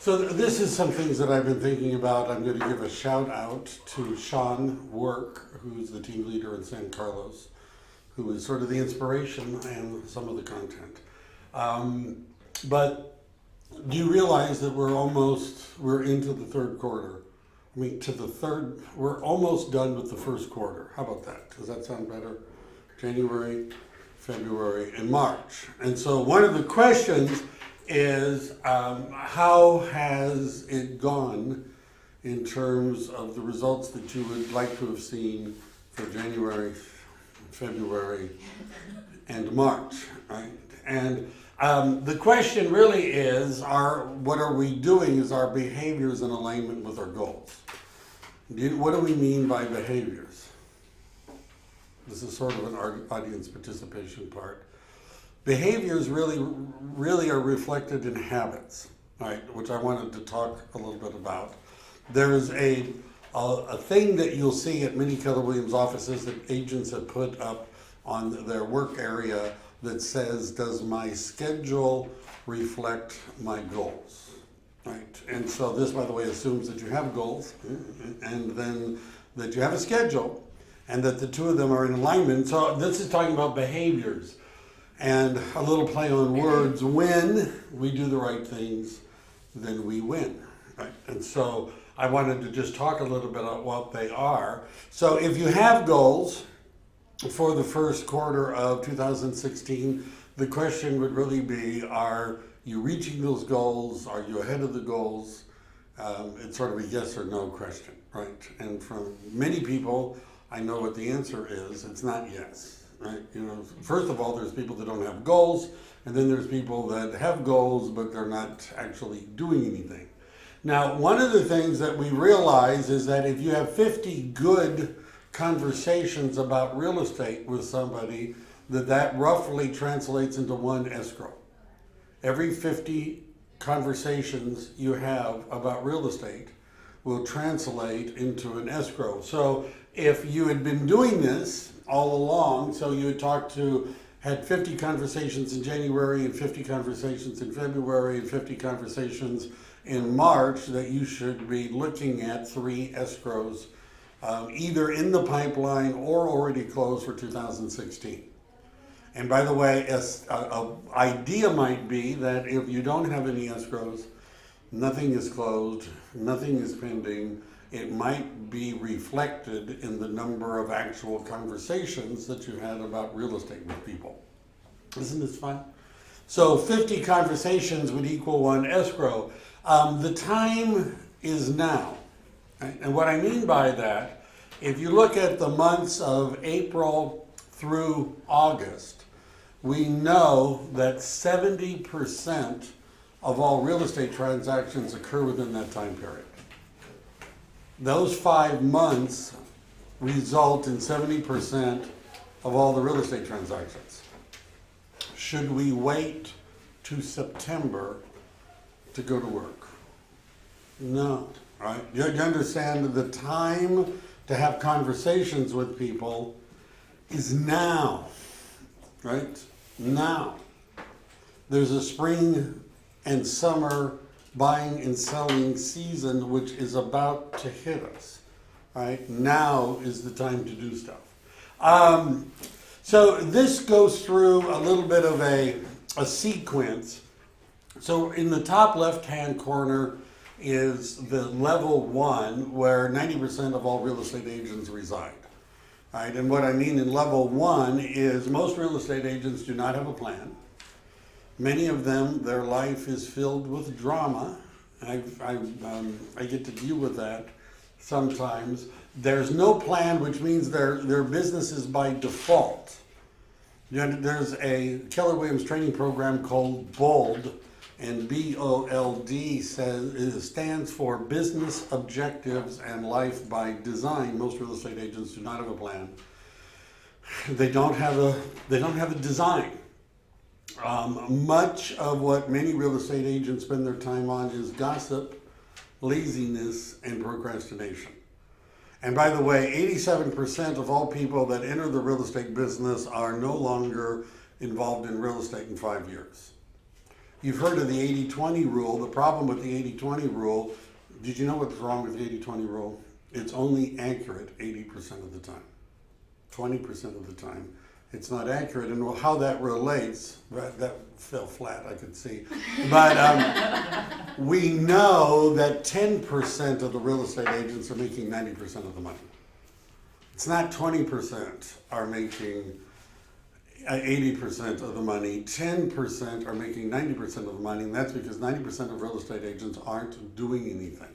So this is some things that I've been thinking about. I'm going to give a shout out to Sean Work, who's the team leader in San Carlos, who is sort of the inspiration and some of the content. But do you realize that we're into the third quarter? I mean, we're almost done with the first quarter. How about that? Does that sound better? January, February, and March. And so one of the questions is how has it gone in terms of the results that you would like to have seen for January, February, and March, right? And the question really is, what are we doing? Is our behaviors in alignment with our goals? What do we mean by behaviors? This is sort of an audience participation part. Behaviors really are reflected in habits, right? Which I wanted to talk a little bit about. There's a thing that you'll see at many Keller Williams offices that agents have put up on their work area that says, does my schedule reflect my goals? Right? And so this, by the way, assumes that you have goals and then that you have a schedule and that the two of them are in alignment. So this is talking about behaviors and a little play on words. When we do the right things, then we win. Right? And so I wanted to just talk a little bit about what they are. So if you have goals for the first quarter of 2016, the question would really be, are you reaching those goals? Are you ahead of the goals? It's sort of a yes or no question, right? And from many people, I know what the answer is. It's not yes, right? You know, first of all, there's people that don't have goals, and then there's people that have goals, but they're not actually doing anything. Now, one of the things that we realize is that if you have 50 good conversations about real estate with somebody, that roughly translates into one escrow. Every 50 conversations you have about real estate will translate into an escrow. So if you had been doing this all along, so you had 50 conversations in January and 50 conversations in February and 50 conversations in March, that you should be looking at 3 escrows either in the pipeline or already closed for 2016. And by the way, an idea might be that if you don't have any escrows, nothing is closed, nothing is pending, it might be reflected in the number of actual conversations that you had about real estate with people. Isn't this fun? So 50 conversations would equal 1 escrow. The time is now. Right? And what I mean by that, if you look at the months of April through August, we know that 70% of all real estate transactions occur within that time period. Those 5 months result in 70% of all the real estate transactions. Should we wait to September to go to work? No, right? You understand the time to have conversations with people is now, right? Now. There's a spring and summer buying and selling season which is about to hit us, right? Now is the time to do stuff. So this goes through a little bit of a sequence. So in the top left-hand corner is the level 1 where 90% of all real estate agents reside. Right? And what I mean in level 1 is most real estate agents do not have a plan. Many of them, their life is filled with drama. I get to deal with that sometimes. There's no plan, which means their business is by default. There's a Keller Williams training program called BOLD, and BOLD stands for Business Objectives and Life by Design. Most real estate agents do not have a plan. They don't have a design. Much of what many real estate agents spend their time on is gossip, laziness, and procrastination. And by the way, 87% of all people that enter the real estate business are no longer involved in real estate in 5 years. You've heard of the 80-20 rule. The problem with the 80-20 rule, did you know what's wrong with the 80-20 rule? It's only accurate 80% of the time. 20% of the time, it's not accurate. And how that relates, that fell flat, I could see. But we know that 10% of the real estate agents are making 90% of the money. It's not 20% are making 80% of the money, 10% are making 90% of the money, and that's because 90% of real estate agents aren't doing anything,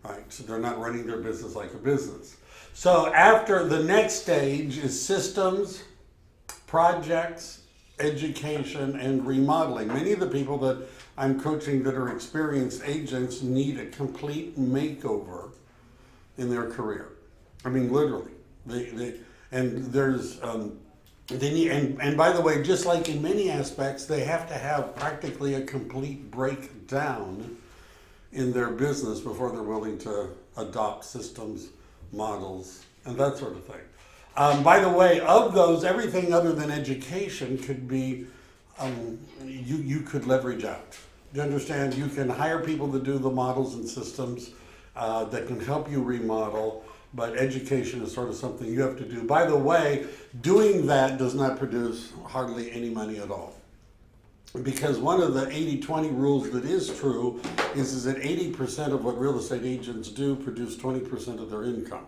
right? So they're not running their business like a business. So after the next stage is systems, projects, education, and remodeling. Many of the people that I'm coaching that are experienced agents need a complete makeover in their career. I mean, literally. And by the way, just like in many aspects, they have to have practically a complete breakdown in their business before they're willing to adopt systems, models, and that sort of thing. By the way, of those, everything other than education could be, you could leverage out. Do you understand? You can hire people to do the models and systems that can help you remodel. But education is sort of something you have to do. By the way, doing that does not produce hardly any money at all. Because one of the 80-20 rules that is true is that 80% of what real estate agents do produce 20% of their income.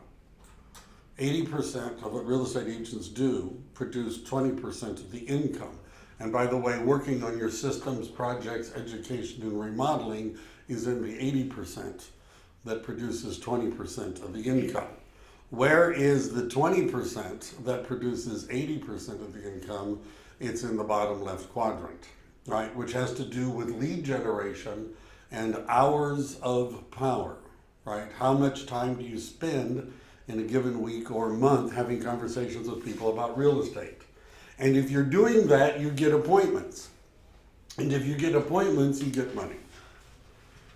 80% of what real estate agents do produce 20% of the income. And by the way, working on your systems, projects, education, and remodeling is in the 80% that produces 20% of the income. Where is the 20% that produces 80% of the income? It's in the bottom left quadrant, right? Which has to do with lead generation and hours of power, right? How much time do you spend in a given week or month having conversations with people about real estate? And if you're doing that, you get appointments. And if you get appointments, you get money.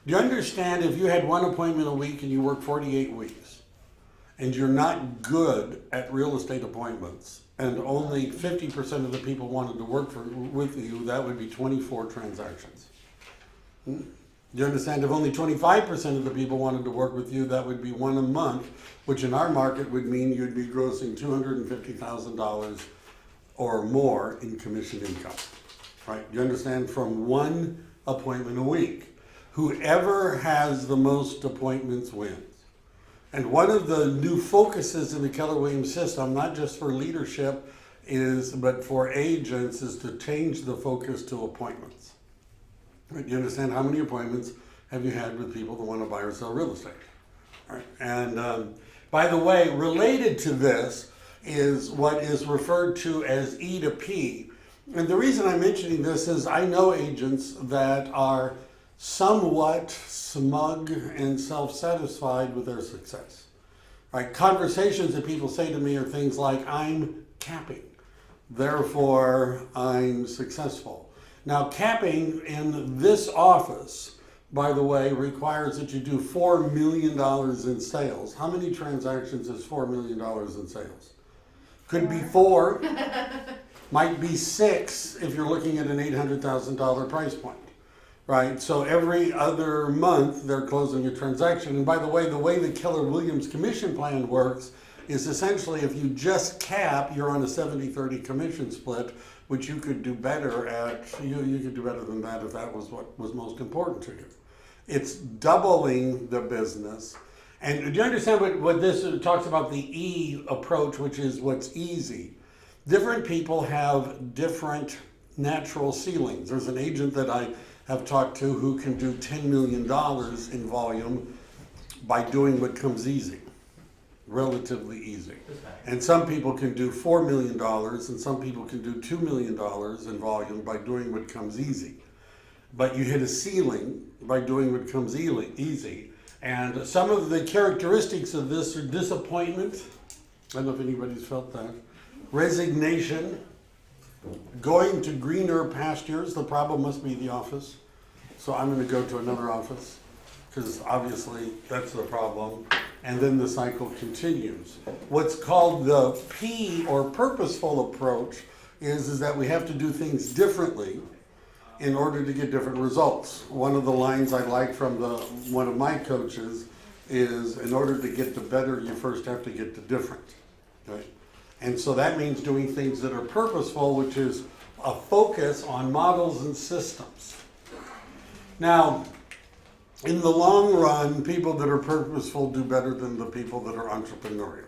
Do you understand if you had one appointment a week and you work 48 weeks and you're not good at real estate appointments and only 50% of the people wanted to work with you, that would be 24 transactions. Do you understand? If only 25% of the people wanted to work with you, that would be one a month, which in our market would mean you'd be grossing $250,000 or more in commission income, right? You understand? From one appointment a week. Whoever has the most appointments wins. And one of the new focuses in the Keller Williams system, not just for leadership, but for agents, is to change the focus to appointments. Right? You understand? How many appointments have you had with people that want to buy or sell real estate? Right? And by the way, related to this is what is referred to as E to P. And the reason I'm mentioning this is I know agents that are somewhat smug and self-satisfied with their success. Right? Conversations that people say to me are things like, I'm capping, therefore I'm successful. Now, capping in this office, by the way, requires that you do $4 million in sales. How many transactions is $4 million in sales? Could be 4, might be 6 if you're looking at an $800,000 price point. Right, so every other month they're closing a transaction. And by the way the Keller Williams commission plan works is essentially if you just cap, you're on a 70-30 commission split, which you could do better at. You could do better than that if that was what was most important to you. It's doubling the business. And do you understand what this talks about, the E approach, which is what's easy? Different people have different natural ceilings. There's an agent that I have talked to who can do $10 million in volume by doing what comes easy, relatively easy. And some people can do $4 million and some people can do $2 million in volume by doing what comes easy. But you hit a ceiling by doing what comes easy. And some of the characteristics of this are disappointment. I don't know if anybody's felt that. Resignation. Going to greener pastures. The problem must be the office. So I'm going to go to another office because obviously that's the problem. And then the cycle continues. What's called the P or purposeful approach is that we have to do things differently in order to get different results. One of the lines I like from one of my coaches is, in order to get to better, you first have to get to different. Right? And so that means doing things that are purposeful, which is a focus on models and systems. Now, in the long run, people that are purposeful do better than the people that are entrepreneurial.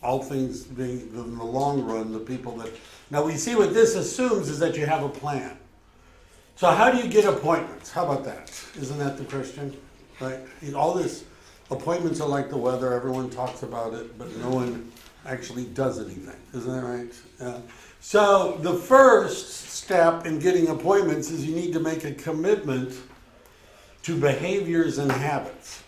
All things being, in the long run, the people that... Now, we see what this assumes is that you have a plan. So how do you get appointments? How about that? Isn't that the question? Right? All this, appointments are like the weather. Everyone talks about it, but no one actually does anything. Isn't that right? So the first step in getting appointments is you need to make a commitment to behaviors and habits.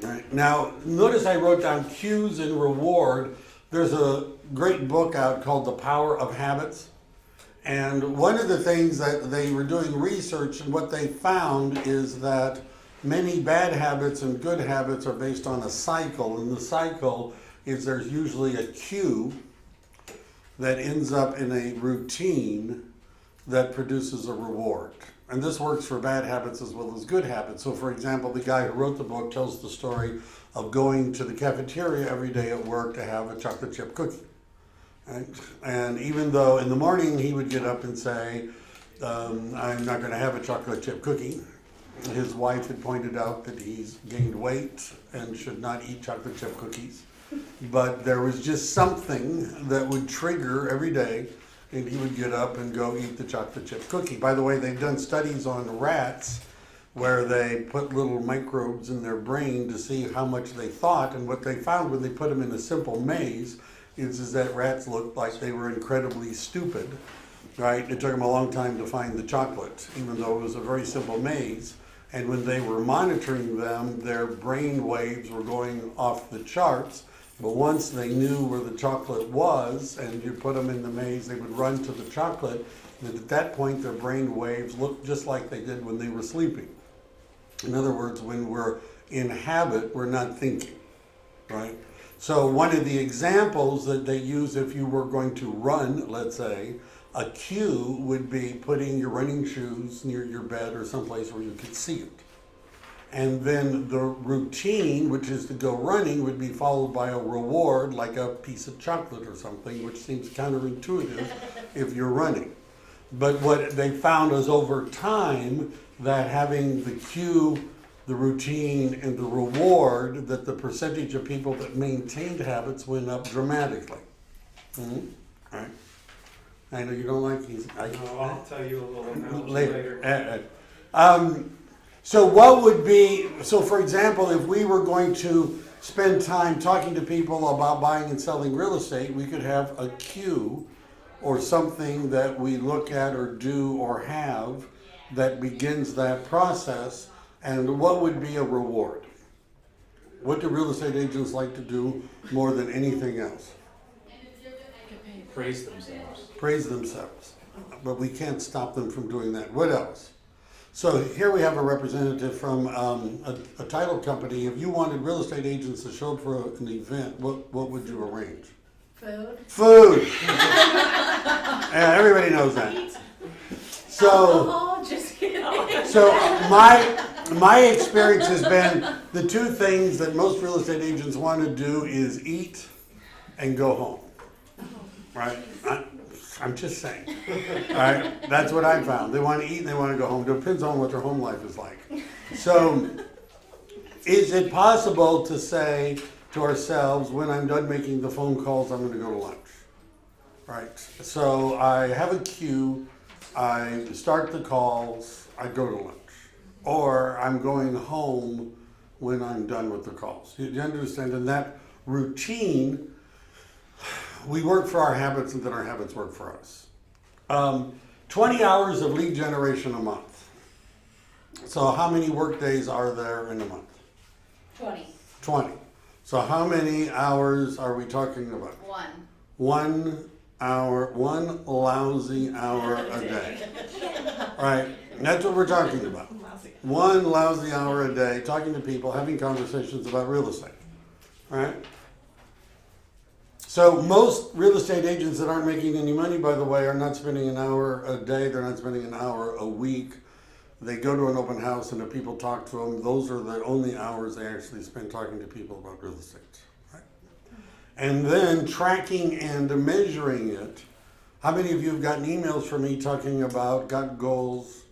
Right. Now, notice I wrote down cues and reward. There's a great book out called The Power of Habits. And one of the things that they were doing research, and what they found is that many bad habits and good habits are based on a cycle. And the cycle is there's usually a cue that ends up in a routine that produces a reward. And this works for bad habits as well as good habits. So for example, the guy who wrote the book tells the story of going to the cafeteria every day at work to have a chocolate chip cookie. Right? And even though in the morning he would get up and say, I'm not going to have a chocolate chip cookie, his wife had pointed out that he's gained weight and should not eat chocolate chip cookies. But there was just something that would trigger every day, and he would get up and go eat the chocolate chip cookie. By the way, they've done studies on rats where they put little microbes in their brain to see how much they thought, and what they found when they put them in a simple maze is that rats looked like they were incredibly stupid, right? It took them a long time to find the chocolate, even though it was a very simple maze. And when they were monitoring them, their brain waves were going off the charts. But once they knew where the chocolate was and you put them in the maze, they would run to the chocolate. And at that point, their brain waves looked just like they did when they were sleeping. In other words, when we're in habit, we're not thinking, right? So one of the examples that they use if you were going to run, let's say, a cue would be putting your running shoes near your bed or someplace where you could see it. And then the routine, which is to go running, would be followed by a reward, like a piece of chocolate or something, which seems counterintuitive if you're running. But what they found is over time that having the cue, the routine, and the reward, that the percentage of people that maintained habits went up dramatically. Mm-hmm. All right. I know you don't like these. I'll tell you a little analogy later. So what would be, so for example, if we were going to spend time talking to people about buying and selling real estate, we could have a cue or something that we look at or do or have that begins that process. And what would be a reward? What do real estate agents like to do more than anything else? Praise themselves. Praise themselves. But we can't stop them from doing that. What else? So here we have a representative from a title company. If you wanted real estate agents to show up for an event, what would you arrange? Food. Food. Yeah, everybody knows that. So, Alcohol, just kidding. so my experience has been the two things that most real estate agents want to do is eat and go home. Right? I'm just saying. All right? That's what I found. They want to eat and they want to go home. Depends on what their home life is like. So, is it possible to say to ourselves, when I'm done making the phone calls, I'm going to go to lunch? Right? So, I have a cue. I start the calls. I go to lunch. Or I'm going home when I'm done with the calls. You understand? And that routine, we work for our habits and then our habits work for us. 20 hours of lead generation a month. So how many work days are there in a month? 20. 20. So how many hours are we talking about? 1. 1 hour, 1 lousy hour a day. Right? That's what we're talking about. 1 lousy hour a day talking to people, having conversations about real estate. Right? So most real estate agents that aren't making any money, by the way, are not spending an hour a day. They're not spending an hour a week. They go to an open house and if people talk to them, those are the only hours they actually spend talking to people about real estate. Right? And then tracking and measuring it. How many of you have gotten emails from me talking about got goals?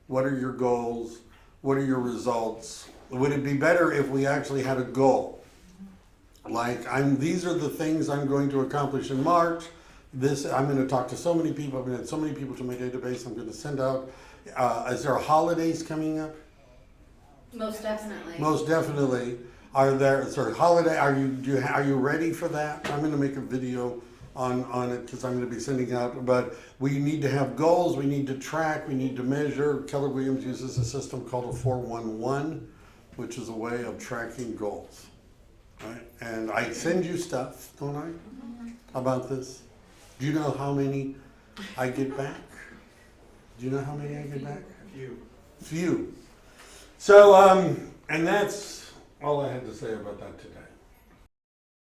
What are your goals? What are your results? Would it be better if we actually had a goal? Like these are the things I'm going to accomplish in March. I'm going to talk to so many people. I'm going to add so many people to my database. I'm going to send out. Is there holidays coming up? Most definitely. Most definitely. Are there? Is there a holiday? Are you ready for that? I'm going to make a video on it because I'm going to be sending out. But we need to have goals. We need to track. We need to measure. Keller Williams uses a system called a 411, which is a way of tracking goals. Right? And I send you stuff, don't I, about this? Do you know how many I get back? Do you know how many I get back? Few. So, and that's all I had to say about that today.